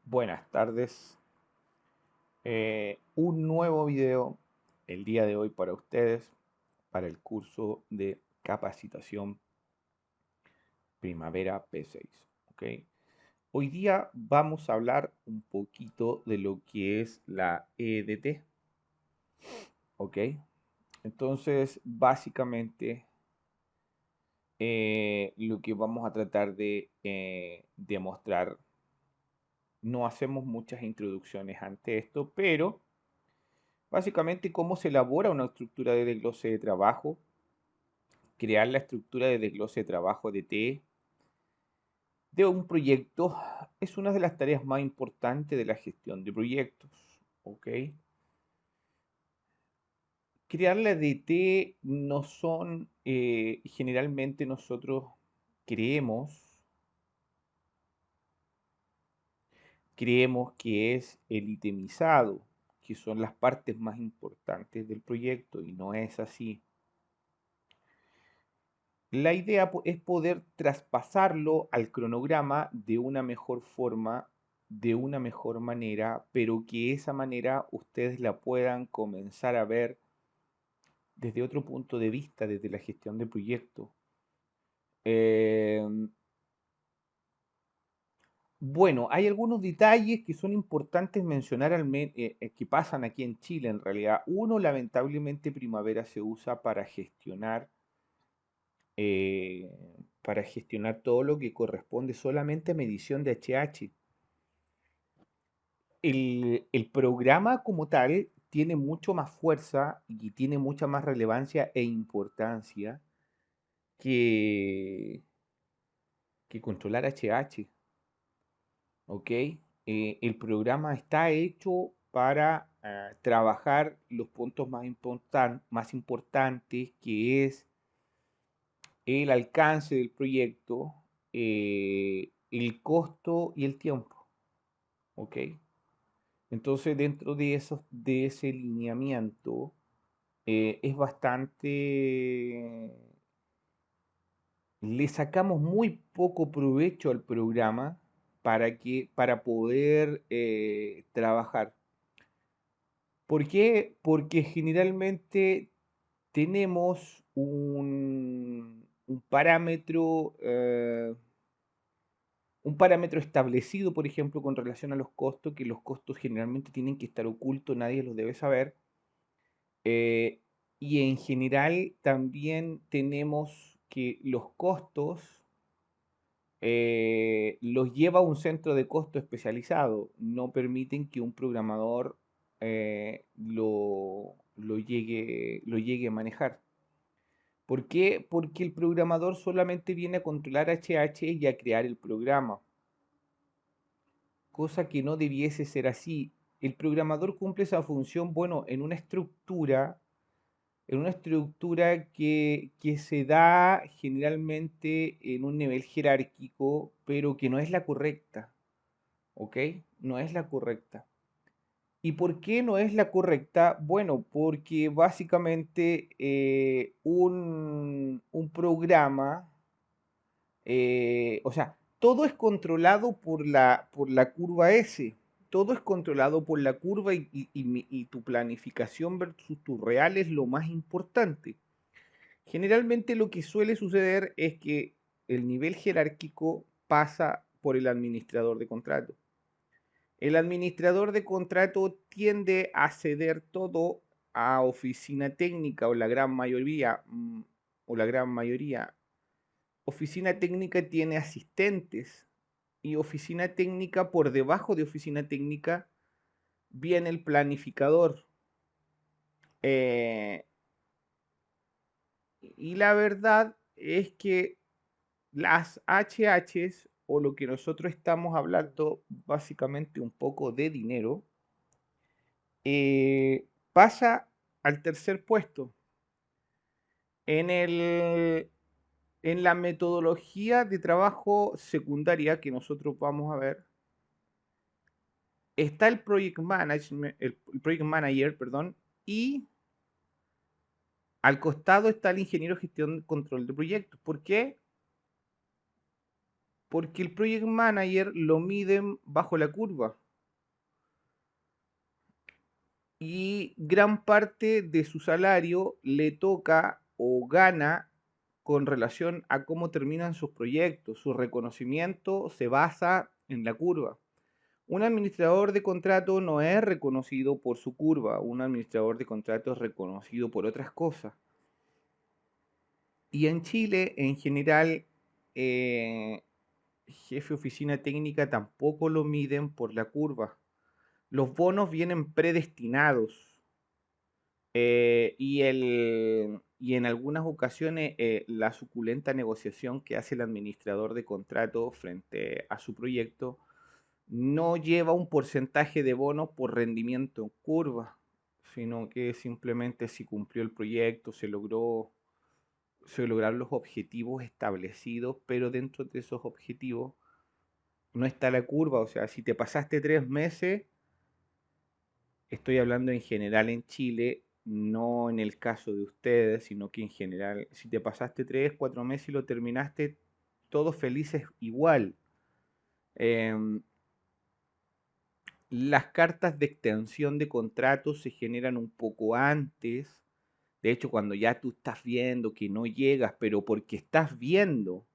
Buenas tardes. Un nuevo video el día de hoy para ustedes, para el curso de capacitación Primavera P6. ¿Ok? Hoy día vamos a hablar un poquito de lo que es la EDT. ¿Ok? Entonces, básicamente, lo que vamos a tratar de demostrar, no hacemos muchas introducciones ante esto, pero básicamente, cómo se elabora una estructura de desglose de trabajo, crear la estructura de desglose de trabajo de T de un proyecto es una de las tareas más importantes de la gestión de proyectos. ¿Ok? Crear la DT no son, generalmente nosotros creemos, creemos que es el itemizado, que son las partes más importantes del proyecto, y no es así. La idea es poder traspasarlo al cronograma de una mejor forma, de una mejor manera, pero que esa manera ustedes la puedan comenzar a ver desde otro punto de vista, desde la gestión de proyectos. Eh, bueno, hay algunos detalles que son importantes mencionar que pasan aquí en Chile en realidad. Uno, lamentablemente, Primavera se usa eh, para gestionar todo lo que corresponde solamente a medición de HH. El programa como tal tiene mucho más fuerza y tiene mucha más relevancia e importancia que, que controlar HH. ¿Ok? El programa está hecho para trabajar los puntos más importantes, que es el alcance del proyecto, el costo y el tiempo. ¿Ok? Entonces, dentro de ese lineamiento, es bastante, le sacamos muy poco provecho al programa para poder trabajar. ¿Por qué? Porque generalmente tenemos un parámetro establecido, por ejemplo, con relación a los costos, que los costos generalmente tienen que estar ocultos, nadie los debe saber. Eh, y en general también tenemos que los costos los lleva a un centro de costo especializado, no permiten que un programador lo llegue a manejar. ¿Por qué? Porque el programador solamente viene a controlar HH y a crear el programa, cosa que no debiese ser así. El programador cumple esa función, bueno, en una estructura que se da generalmente en un nivel jerárquico, pero que no es la correcta, ¿ok? No es la correcta. ¿Y por qué no es la correcta? Bueno, porque básicamente un programa, o sea, todo es controlado por la curva S. Todo es controlado por la curva y tu planificación versus tu real es lo más importante. Generalmente lo que suele suceder es que el nivel jerárquico pasa por el administrador de contrato. El administrador de contrato tiende a ceder todo a oficina técnica o la gran mayoría, o la gran mayoría. Oficina técnica tiene asistentes y oficina técnica, por debajo de oficina técnica viene el planificador. Eh, y la verdad es que las HHs, o lo que nosotros estamos hablando, básicamente un poco de dinero, pasa al tercer puesto. En en la metodología de trabajo secundaria que nosotros vamos a ver, está el project manager, perdón, y al costado está el ingeniero de gestión de control de proyectos. ¿Por qué? Porque el project manager lo miden bajo la curva y gran parte de su salario le toca o gana con relación a cómo terminan sus proyectos. Su reconocimiento se basa en la curva. Un administrador de contrato no es reconocido por su curva, un administrador de contrato es reconocido por otras cosas. Y en Chile, en general, jefe de oficina técnica tampoco lo miden por la curva. Los bonos vienen predestinados y en algunas ocasiones la suculenta negociación que hace el administrador de contrato frente a su proyecto no lleva un porcentaje de bonos por rendimiento en curva, sino que simplemente si cumplió el proyecto, se lograron los objetivos establecidos, pero dentro de esos objetivos no está la curva. O sea, si te pasaste 3 meses, estoy hablando en general en Chile, no en el caso de ustedes, sino que en general, si te pasaste 3, 4 meses y lo terminaste, todos felices igual. Em, las cartas de extensión de contratos se generan un poco antes. De hecho, cuando ya tú estás viendo que no llegas, pero porque estás viendo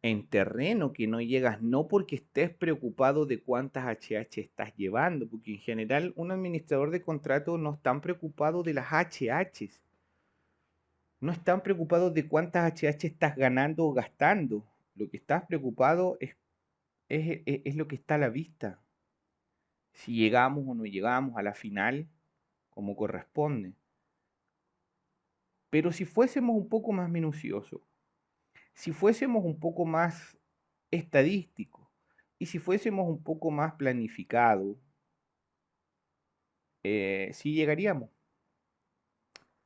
en terreno que no llegas, no porque estés preocupado de cuántas HH estás llevando, porque en general un administrador de contrato no está preocupado de las HH, no están preocupados de cuántas HH estás ganando o gastando. Lo que estás preocupado es lo que está a la vista, si llegamos o no llegamos a la final como corresponde. Pero si fuésemos un poco más minuciosos, si fuésemos un poco más estadísticos y si fuésemos un poco más planificados, sí llegaríamos.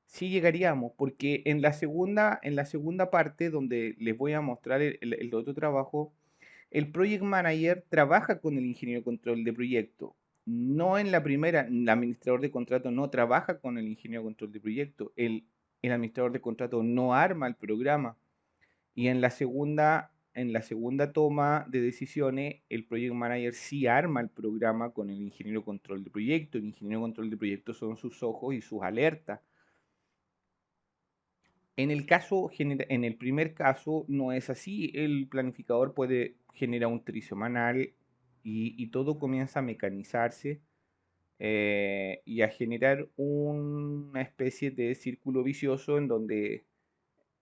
Sí llegaríamos, porque en la segunda parte, donde les voy a mostrar el otro trabajo, el Project Manager trabaja con el ingeniero de control de proyecto. No en la primera, el administrador de contrato no trabaja con el ingeniero de control de proyecto. El administrador de contrato no arma el programa. Y en la segunda toma de decisiones, el Project Manager sí arma el programa con el ingeniero de control de proyecto. El ingeniero de control de proyecto son sus ojos y sus alertas. En el primer caso no es así. El planificador puede generar un trisemanal y todo comienza a mecanizarse y a generar una especie de círculo vicioso en donde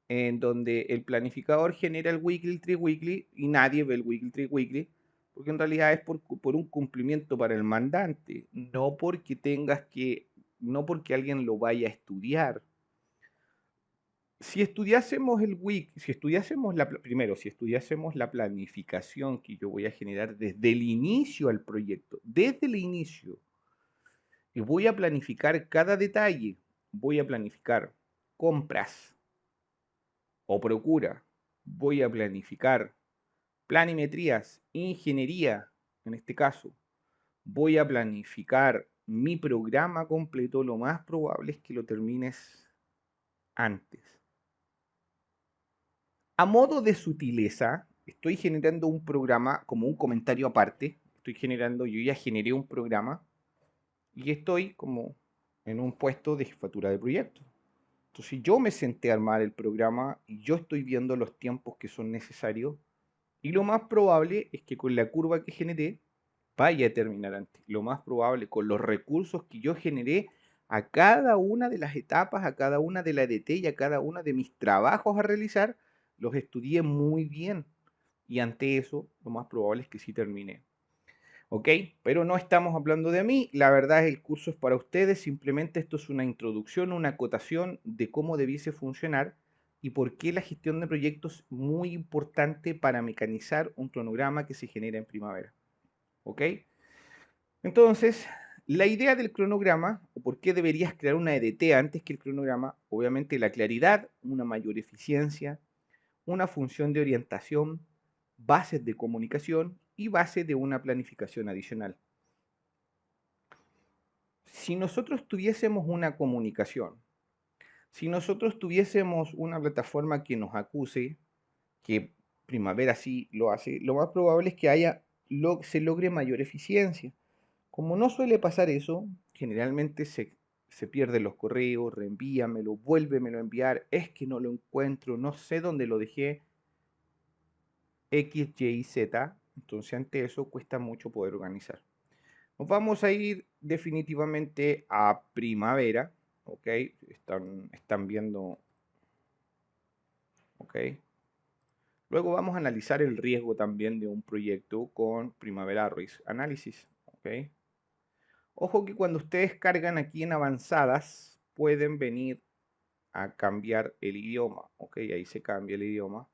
el planificador genera el weekly, tri-weekly y nadie ve el weekly, tri-weekly, porque en realidad es por un cumplimiento para el mandante, no porque alguien lo vaya a estudiar. Si estudiásemos primero, si estudiásemos la planificación que yo voy a generar desde el inicio al proyecto, desde el inicio, y voy a planificar cada detalle, voy a planificar compras o procura, voy a planificar planimetrías, ingeniería, en este caso, voy a planificar mi programa completo, lo más probable es que lo termines antes. A modo de sutileza, estoy generando un programa como un comentario aparte. Yo ya generé un programa y estoy como en un puesto de jefatura de proyecto. Entonces yo me senté a armar el programa y yo estoy viendo los tiempos que son necesarios y lo más probable es que con la curva que generé vaya a terminar antes. Lo más probable con los recursos que yo generé a cada una de las etapas, a cada una de la EDT y a cada una de mis trabajos a realizar, los estudié muy bien. Y ante eso, lo más probable es que sí termine. ¿Ok? Pero no estamos hablando de mí, la verdad es el curso es para ustedes, simplemente esto es una introducción, una acotación de cómo debiese funcionar y por qué la gestión de proyectos es muy importante para mecanizar un cronograma que se genera en primavera. ¿Ok? Entonces, la idea del cronograma, o por qué deberías crear una EDT antes que el cronograma, obviamente la claridad, una mayor eficiencia, una función de orientación, bases de comunicación y base de una planificación adicional. Si nosotros tuviésemos una comunicación, si nosotros tuviésemos una plataforma que nos acuse, que Primavera sí lo hace, lo más probable es que se logre mayor eficiencia. Como no suele pasar eso, generalmente se pierden los correos, reenvíamelo, vuélvemelo a enviar, es que no lo encuentro, no sé dónde lo dejé, X, Y, Z. Entonces ante eso cuesta mucho poder organizar. Nos vamos a ir definitivamente a primavera, ¿ok? Están viendo, ¿ok? Luego vamos a analizar el riesgo también de un proyecto con Primavera Risk Analysis, ¿ok? Ojo que cuando ustedes cargan aquí en avanzadas, pueden venir a cambiar el idioma, ¿ok? Ahí se cambia el idioma.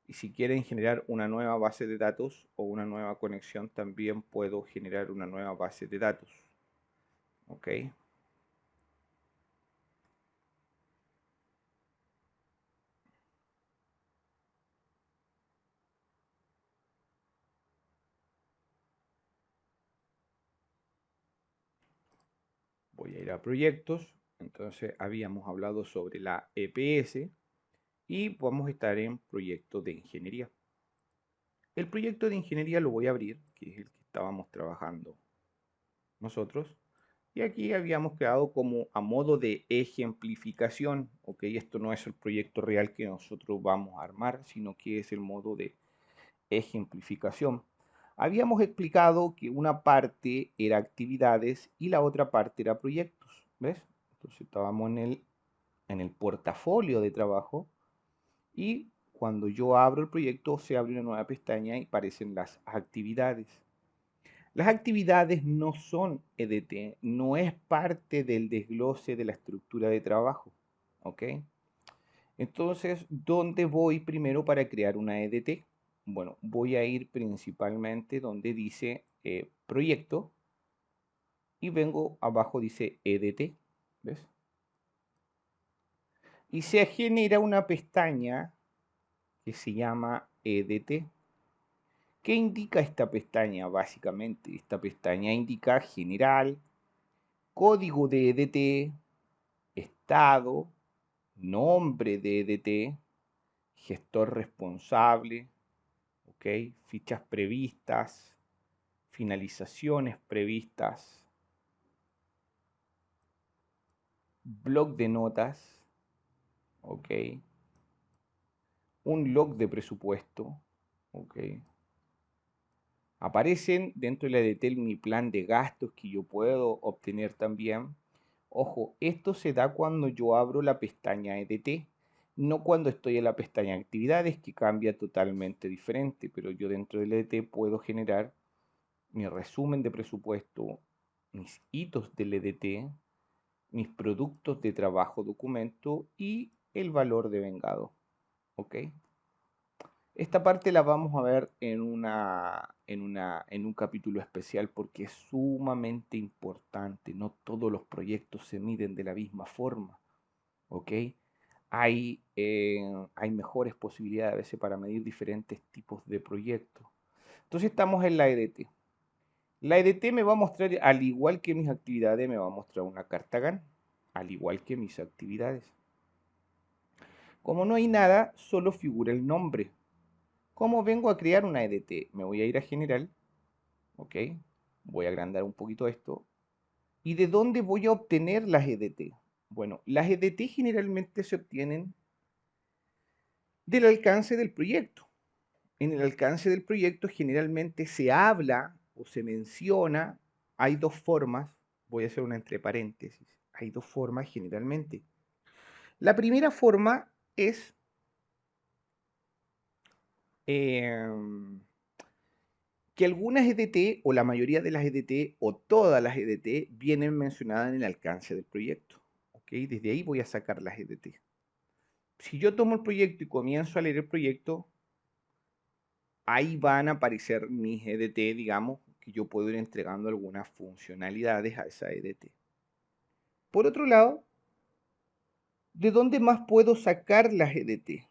Y si quieren generar una nueva base de datos o una nueva conexión, también puedo generar una nueva base de datos, ¿ok? Voy a ir a proyectos. Entonces habíamos hablado sobre la EPS y vamos a estar en proyecto de ingeniería. El proyecto de ingeniería lo voy a abrir, que es el que estábamos trabajando nosotros. Y aquí habíamos creado como a modo de ejemplificación, ok, esto no es el proyecto real que nosotros vamos a armar, sino que es el modo de ejemplificación. Habíamos explicado que una parte era actividades y la otra parte era proyectos, ¿ves? Entonces estábamos en el portafolio de trabajo y cuando yo abro el proyecto se abre una nueva pestaña y aparecen las actividades. Las actividades no son EDT, no es parte del desglose de la estructura de trabajo, ¿ok? Entonces, ¿dónde voy primero para crear una EDT? Bueno, voy a ir principalmente donde dice proyecto y vengo abajo dice EDT, ¿ves? Y se genera una pestaña que se llama EDT. ¿Qué indica esta pestaña? Básicamente, esta pestaña indica general, código de EDT, estado, nombre de EDT, gestor responsable, ¿ok? Fichas previstas, finalizaciones previstas, blog de notas, ¿ok? Un log de presupuesto, ¿ok? Aparecen dentro de la EDT mi plan de gastos que yo puedo obtener también. Ojo, esto se da cuando yo abro la pestaña EDT, no cuando estoy en la pestaña actividades, que cambia totalmente diferente, pero yo dentro del EDT puedo generar mi resumen de presupuesto, mis hitos del EDT, mis productos de trabajo documento y el valor de vengado. ¿Ok? Esta parte la vamos a ver en un capítulo especial porque es sumamente importante. No todos los proyectos se miden de la misma forma. ¿Ok? Hay mejores posibilidades a veces para medir diferentes tipos de proyectos. Entonces estamos en la EDT. La EDT me va a mostrar, al igual que mis actividades, me va a mostrar una carta GAN, al igual que mis actividades. Como no hay nada, solo figura el nombre. ¿Cómo vengo a crear una EDT? Me voy a ir a General, ¿ok? Voy a agrandar un poquito esto. ¿Y de dónde voy a obtener las EDT? Bueno, las EDT generalmente se obtienen del alcance del proyecto. En el alcance del proyecto generalmente se habla o se menciona, hay dos formas, voy a hacer una entre paréntesis, hay dos formas generalmente. La primera forma es que algunas EDT o la mayoría de las EDT o todas las EDT vienen mencionadas en el alcance del proyecto. ¿Ok? Desde ahí voy a sacar las EDT. Si yo tomo el proyecto y comienzo a leer el proyecto, ahí van a aparecer mis EDT, digamos, que yo puedo ir entregando algunas funcionalidades a esa EDT. Por otro lado, ¿de dónde más puedo sacar las EDT?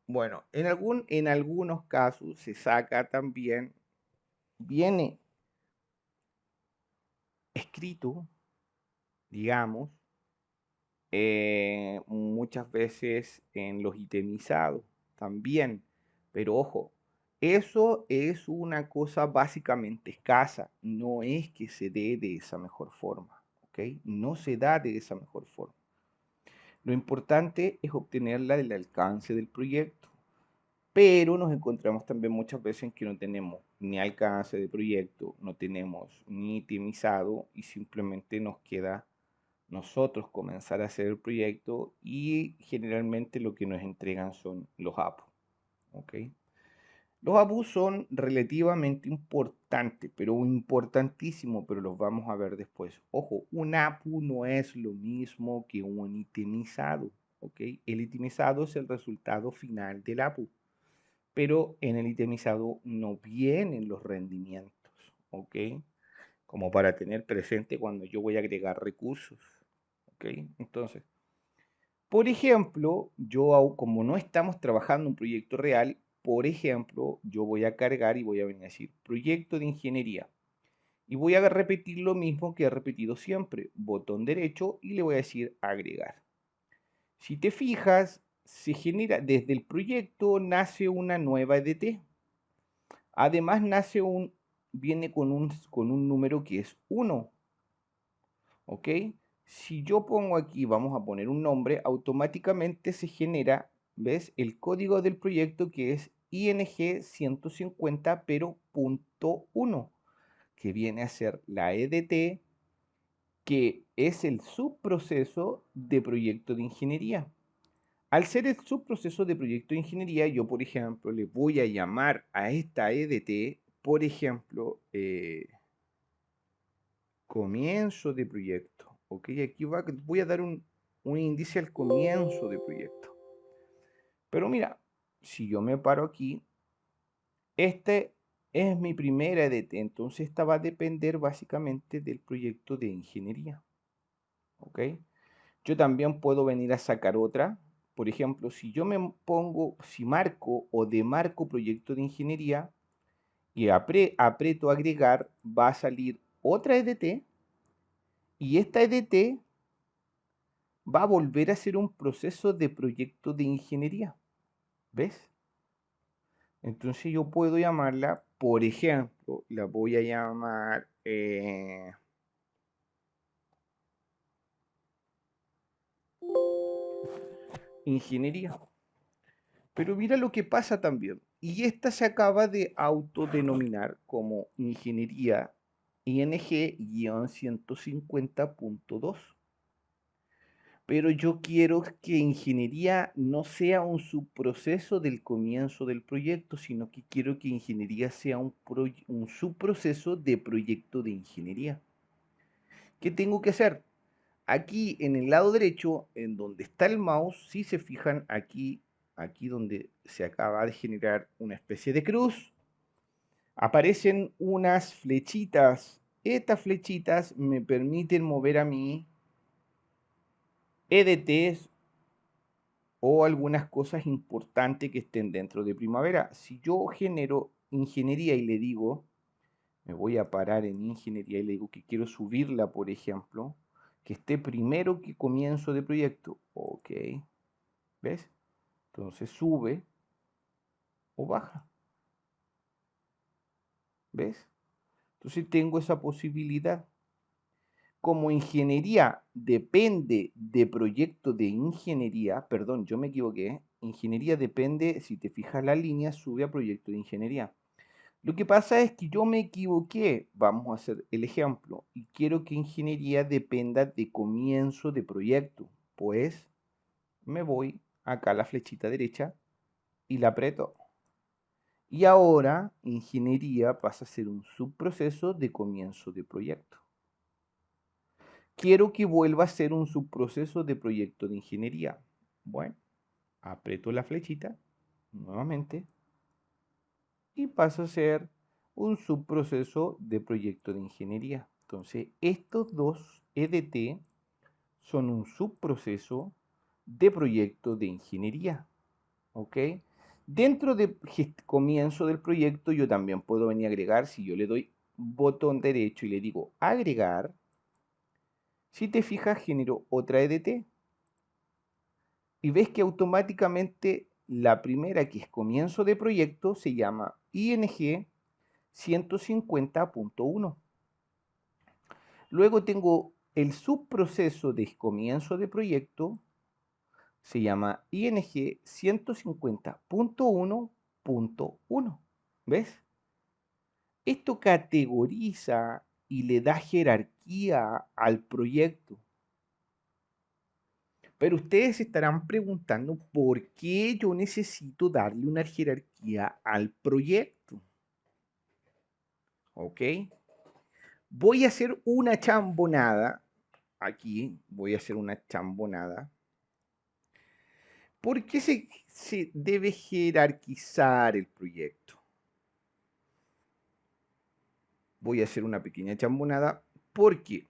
Bueno, en algunos casos se saca también, viene escrito, digamos, muchas veces en los itemizados también. Pero ojo, eso es una cosa básicamente escasa, no es que se dé de esa mejor forma, ¿ok? No se da de esa mejor forma. Lo importante es obtenerla del alcance del proyecto, pero nos encontramos también muchas veces en que no tenemos ni alcance de proyecto, no tenemos ni itemizado y simplemente nos queda nosotros comenzar a hacer el proyecto y generalmente lo que nos entregan son los APU, ¿ok? Los APU son relativamente importantes, pero importantísimos, pero los vamos a ver después. Ojo, un APU no es lo mismo que un itemizado, ¿ok? El itemizado es el resultado final del APU, pero en el itemizado no vienen los rendimientos, ¿ok? Como para tener presente cuando yo voy a agregar recursos, ¿ok? Entonces, por ejemplo, como no estamos trabajando un proyecto real, por ejemplo, yo voy a cargar y voy a venir a decir proyecto de ingeniería. Y voy a repetir lo mismo que he repetido siempre, botón derecho y le voy a decir agregar. Si te fijas, se genera desde el proyecto, nace una nueva EDT. Además, viene con un número que es 1, ¿ok? Si yo pongo aquí, vamos a poner un nombre, automáticamente se genera, ¿ves? El código del proyecto que es ING 150, pero .1, que viene a ser la EDT, que es el subproceso de proyecto de ingeniería. Al ser el subproceso de proyecto de ingeniería, yo, por ejemplo, le voy a llamar a esta EDT, por ejemplo, comienzo de proyecto. Ok, aquí voy a dar un índice al comienzo de proyecto. Pero mira, si yo me paro aquí, este es mi primera EDT, entonces esta va a depender básicamente del proyecto de ingeniería. Ok, yo también puedo venir a sacar otra. Por ejemplo, si yo me pongo, si marco o demarco proyecto de ingeniería y aprieto agregar, va a salir otra EDT y esta EDT va a volver a ser un proceso de proyecto de ingeniería. ¿Ves? Entonces yo puedo llamarla, por ejemplo, la voy a llamar ingeniería. Pero mira lo que pasa también. Y esta se acaba de autodenominar como ingeniería ING-150.2. Pero yo quiero que ingeniería no sea un subproceso del comienzo del proyecto, sino que quiero que ingeniería sea un subproceso de proyecto de ingeniería. ¿Qué tengo que hacer? Aquí en el lado derecho, en donde está el mouse, si se fijan aquí donde se acaba de generar una especie de cruz, aparecen unas flechitas. Estas flechitas me permiten mover a mí EDTs o algunas cosas importantes que estén dentro de primavera. Si yo genero ingeniería y le digo, me voy a parar en ingeniería y le digo que quiero subirla, por ejemplo, que esté primero que comienzo de proyecto. Ok, ¿ves? Entonces sube o baja, ¿ves? Entonces tengo esa posibilidad. Como ingeniería depende de proyecto de ingeniería, perdón, yo me equivoqué, ingeniería depende, si te fijas la línea, sube a proyecto de ingeniería. Lo que pasa es que yo me equivoqué, vamos a hacer el ejemplo, y quiero que ingeniería dependa de comienzo de proyecto, pues me voy acá a la flechita derecha y la aprieto. Y ahora ingeniería pasa a ser un subproceso de comienzo de proyecto. Quiero que vuelva a ser un subproceso de proyecto de ingeniería. Bueno, aprieto la flechita nuevamente y pasa a ser un subproceso de proyecto de ingeniería. Entonces, estos dos EDT son un subproceso de proyecto de ingeniería. ¿Ok? Dentro de comienzo del proyecto, yo también puedo venir a agregar, si yo le doy botón derecho y le digo agregar, si te fijas, genero otra EDT. Y ves que automáticamente La primera, que es comienzo de proyecto, se llama ING 150.1. Luego tengo el subproceso de comienzo de proyecto, se llama ING 150.1.1. ¿Ves? Esto categoriza y le da jerarquía al proyecto. Pero ustedes se estarán preguntando por qué yo necesito darle una jerarquía al proyecto. ¿Ok? Voy a hacer una chambonada. Aquí voy a hacer una chambonada. ¿Por qué se debe jerarquizar el proyecto? Voy a hacer una pequeña chambonada porque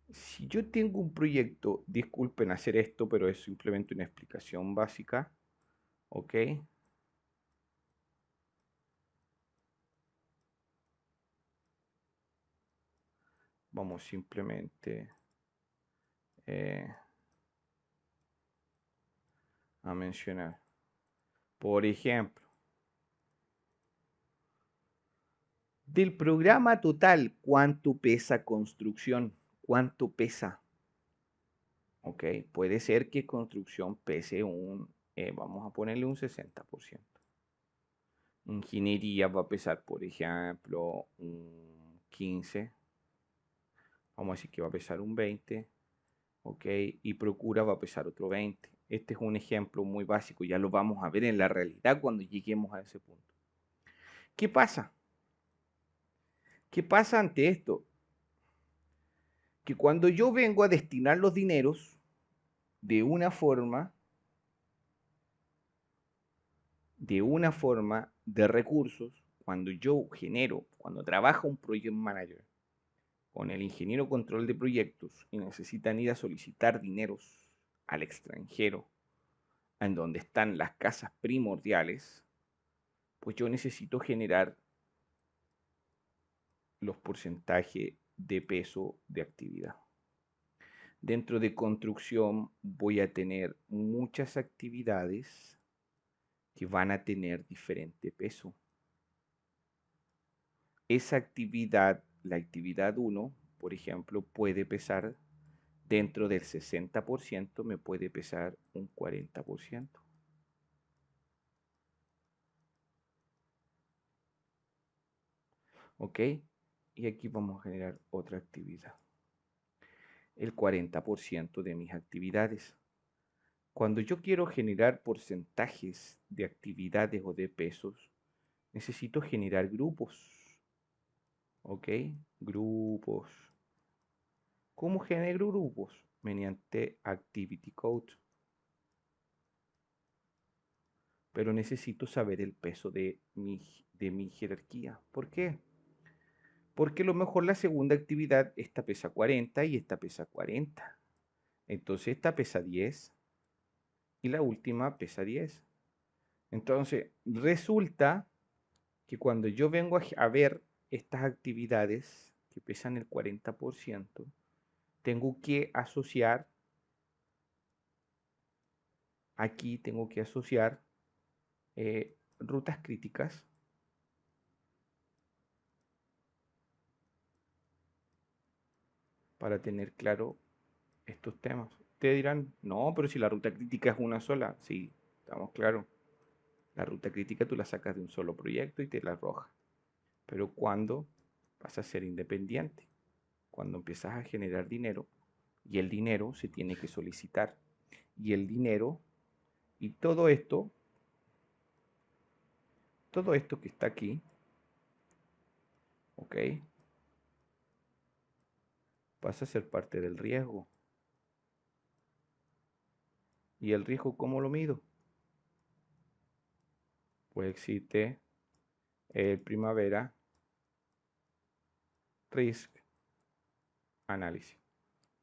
si yo tengo un proyecto, disculpen hacer esto, pero es simplemente una explicación básica, ¿ok? Vamos simplemente a mencionar. Por ejemplo, del programa total, ¿cuánto pesa construcción? ¿Cuánto pesa? ¿Ok? Puede ser que construcción pese vamos a ponerle un 60%. Ingeniería va a pesar, por ejemplo, un 15. Vamos a decir que va a pesar un 20. ¿Ok? Y procura va a pesar otro 20. Este es un ejemplo muy básico, ya lo vamos a ver en la realidad cuando lleguemos a ese punto. ¿Qué pasa? ¿Qué pasa ante esto? Que cuando yo vengo a destinar los dineros de una forma de recursos, cuando yo genero, cuando trabaja un project manager con el ingeniero control de proyectos y necesitan ir a solicitar dineros al extranjero, en donde están las casas primordiales, pues yo necesito generar los porcentajes de peso de actividad. Dentro de construcción voy a tener muchas actividades que van a tener diferente peso. Esa actividad, la actividad 1, por ejemplo, puede pesar dentro del 60%, me puede pesar un 40%. ¿Ok? Y aquí vamos a generar otra actividad. El 40% de mis actividades. Cuando yo quiero generar porcentajes de actividades o de pesos, necesito generar grupos. ¿Ok? Grupos. ¿Cómo genero grupos? Mediante Activity Code. Pero necesito saber el peso de mi jerarquía. ¿Por qué? Porque a lo mejor la segunda actividad, esta pesa 40 y esta pesa 40. Entonces esta pesa 10 y la última pesa 10. Entonces resulta que cuando yo vengo a ver estas actividades que pesan el 40%, tengo que asociar, aquí tengo que asociar rutas críticas para tener claro estos temas. Ustedes dirán, no, pero si la ruta crítica es una sola, sí, estamos claros. La ruta crítica tú la sacas de un solo proyecto y te la arroja. Pero cuando vas a ser independiente, cuando empiezas a generar dinero y el dinero se tiene que solicitar y el dinero y todo esto que está aquí, ¿ok? Pasa a ser parte del riesgo. ¿Y el riesgo cómo lo mido? Pues existe el Primavera Risk Analysis,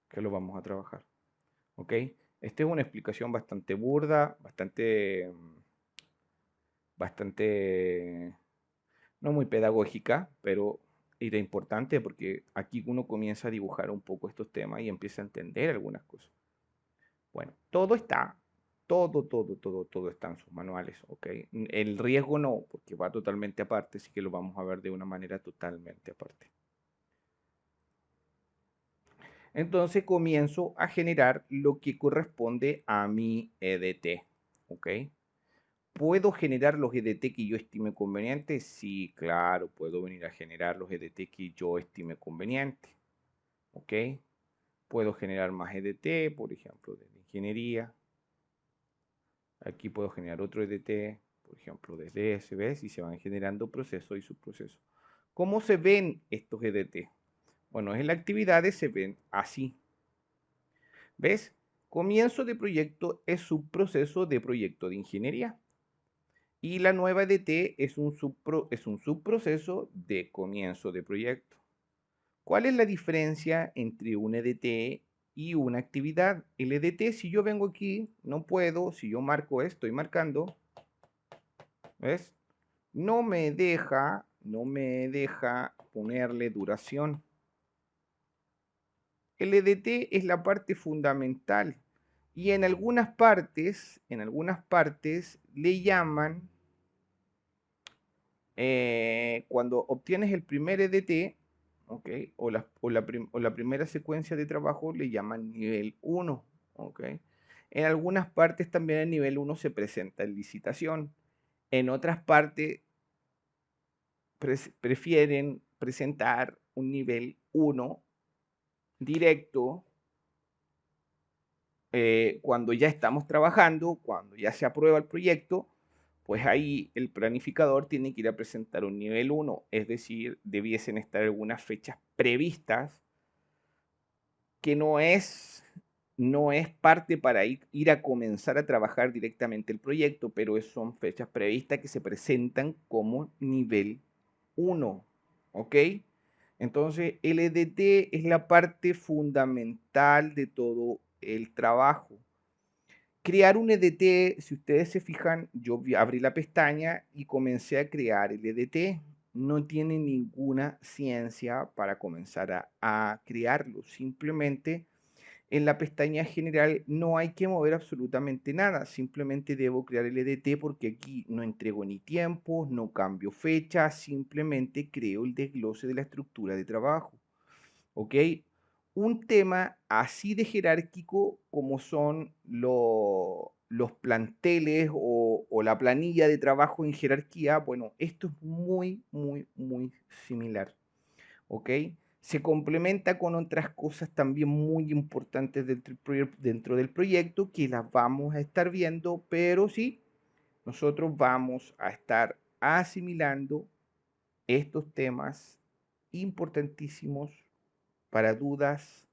que lo vamos a trabajar. ¿Ok? Esta es una explicación bastante burda, bastante, no muy pedagógica, pero era importante porque aquí uno comienza a dibujar un poco estos temas y empieza a entender algunas cosas. Bueno, todo está, todo está en sus manuales, ¿ok? El riesgo no, porque va totalmente aparte, así que lo vamos a ver de una manera totalmente aparte. Entonces comienzo a generar lo que corresponde a mi EDT, ¿ok? ¿Puedo generar los EDT que yo estime conveniente? Sí, claro, puedo venir a generar los EDT que yo estime conveniente, ¿ok? Puedo generar más EDT, por ejemplo, de ingeniería. Aquí puedo generar otro EDT, por ejemplo, desde SBS y se van generando procesos y subprocesos. ¿Cómo se ven estos EDT? Bueno, en las actividades se ven así. ¿Ves? Comienzo de proyecto es subproceso de proyecto de ingeniería. Y la nueva EDT es un subproceso de comienzo de proyecto. ¿Cuál es la diferencia entre un EDT y una actividad? El EDT, si yo vengo aquí, no puedo, si yo marco esto, estoy marcando, ¿ves? No me deja ponerle duración. El EDT es la parte fundamental y en algunas partes le llaman, cuando obtienes el primer EDT, ¿ok? O la primera secuencia de trabajo le llaman nivel 1, ¿ok? En algunas partes también el nivel 1 se presenta en licitación. En otras partes prefieren presentar un nivel 1 directo, cuando ya estamos trabajando, cuando ya se aprueba el proyecto, pues ahí el planificador tiene que ir a presentar un nivel 1, es decir, debiesen estar algunas fechas previstas que no es parte para ir a comenzar a trabajar directamente el proyecto, pero son fechas previstas que se presentan como nivel 1, ¿ok? Entonces, el EDT es la parte fundamental de todo el trabajo. Crear un EDT, si ustedes se fijan, yo abrí la pestaña y comencé a crear el EDT. No tiene ninguna ciencia para comenzar a crearlo. Simplemente en la pestaña general no hay que mover absolutamente nada. Simplemente debo crear el EDT porque aquí no entrego ni tiempos, no cambio fecha, simplemente creo el desglose de la estructura de trabajo. ¿Ok? Un tema así de jerárquico como son los planteles o la planilla de trabajo en jerarquía, bueno, esto es muy, muy, muy similar. ¿Ok? Se complementa con otras cosas también muy importantes dentro del proyecto que las vamos a estar viendo, pero sí, nosotros vamos a estar asimilando estos temas importantísimos para dudas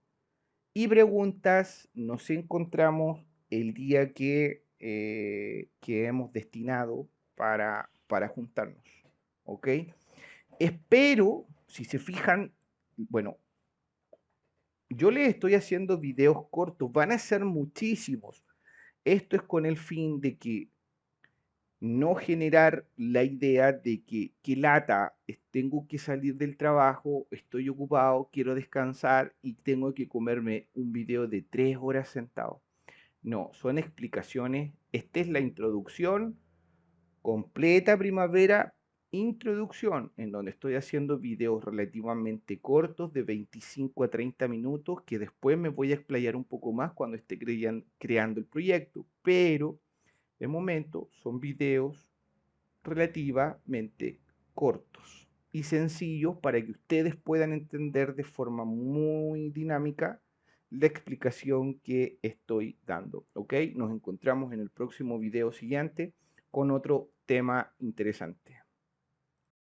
y preguntas. Nos encontramos el día que hemos destinado para juntarnos. ¿Ok? Espero, si se fijan, bueno, yo les estoy haciendo videos cortos, van a ser muchísimos. Esto es con el fin de que no generar la idea de que lata, tengo que salir del trabajo, estoy ocupado, quiero descansar y tengo que comerme un video de 3 horas sentado. No, son explicaciones. Esta es la introducción completa primavera, introducción, en donde estoy haciendo videos relativamente cortos de 25 a 30 minutos que después me voy a explayar un poco más cuando esté creando el proyecto, pero de momento son videos relativamente cortos y sencillos para que ustedes puedan entender de forma muy dinámica la explicación que estoy dando. ¿Ok? Nos encontramos en el próximo video siguiente con otro tema interesante.